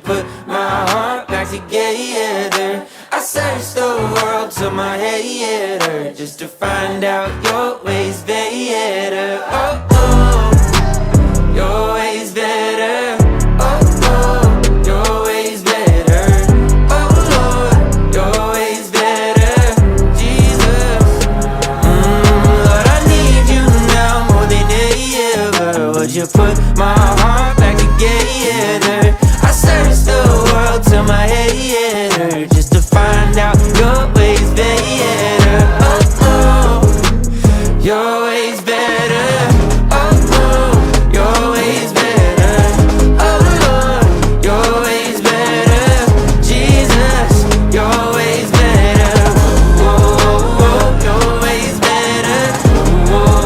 put my heart back together? I searched the world till my head hurt, just to find out your ways better. Oh, oh, your ways better. Oh, oh, your ways better. Oh, Lord, your ways better. Jesus, Lord, I need you now more than ever. Would you put my